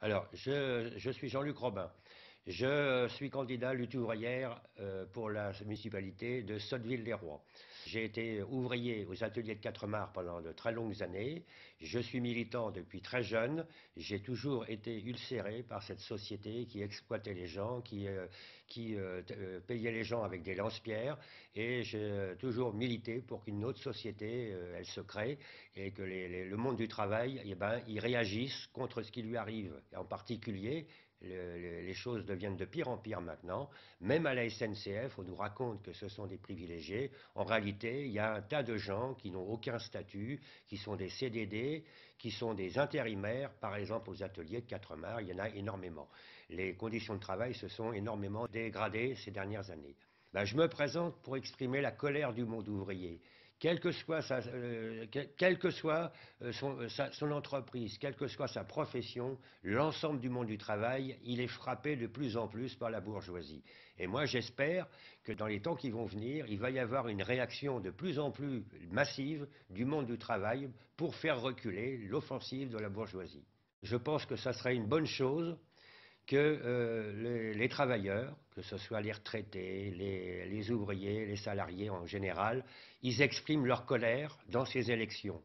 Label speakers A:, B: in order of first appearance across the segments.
A: Alors, je suis Jean-Luc Robin. Je suis candidat à lutte ouvrière pour la municipalité de Sotteville-les-Rois. J'ai été ouvrier aux ateliers de 4 mars pendant de très longues années. Je suis militant depuis très jeune. J'ai toujours été ulcéré par cette société qui exploitait les gens, qui payait les gens avec des lance-pierres. Et j'ai toujours milité pour qu'une autre société, elle se crée et que le monde du travail, eh ben, il réagisse contre ce qui lui arrive. Et en particulier, les choses deviennent de pire en pire maintenant. Même à la SNCF, on nous raconte que ce sont des privilégiés. En réalité, il y a un tas de gens qui n'ont aucun statut, qui sont des CDD, qui sont des intérimaires, par exemple aux ateliers de 4 mars, il y en a énormément. Les conditions de travail se sont énormément dégradées ces dernières années. Ben, je me présente pour exprimer la colère du monde ouvrier. Quelle que soit, son entreprise, quelle que soit sa profession, l'ensemble du monde du travail, il est frappé de plus en plus par la bourgeoisie. Et moi, j'espère que dans les temps qui vont venir, il va y avoir une réaction de plus en plus massive du monde du travail pour faire reculer l'offensive de la bourgeoisie. Je pense que ça serait une bonne chose que les travailleurs, que ce soit les retraités, les ouvriers, les salariés en général, ils expriment leur colère dans ces élections.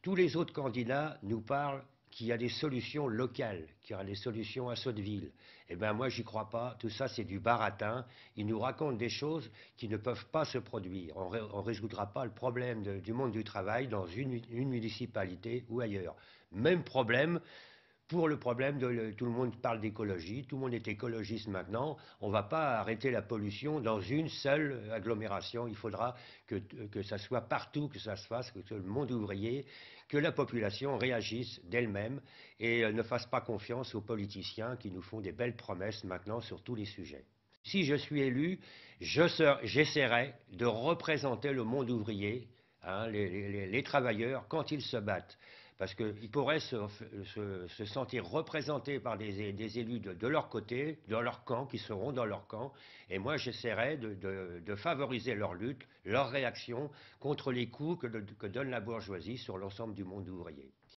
A: Tous les autres candidats nous parlent qu'il y a des solutions locales, qu'il y aura des solutions à Sotteville. Eh bien, moi, j'y crois pas. Tout ça, c'est du baratin. Ils nous racontent des choses qui ne peuvent pas se produire. On ne résoudra pas le problème du monde du travail dans une municipalité ou ailleurs. Même problème pour le problème tout le monde parle d'écologie, tout le monde est écologiste maintenant, on ne va pas arrêter la pollution dans une seule agglomération, il faudra que ça soit partout, que ça se fasse, que le monde ouvrier, que la population réagisse d'elle-même et ne fasse pas confiance aux politiciens qui nous font des belles promesses maintenant sur tous les sujets. Si je suis élu, j'essaierai de représenter le monde ouvrier, hein, les travailleurs, quand ils se battent. Parce qu'ils pourraient se sentir représentés par des élus de leur côté, dans leur camp, qui seront dans leur camp. Et moi, j'essaierai de favoriser leur lutte, leur réaction contre les coups que donne la bourgeoisie sur l'ensemble du monde ouvrier.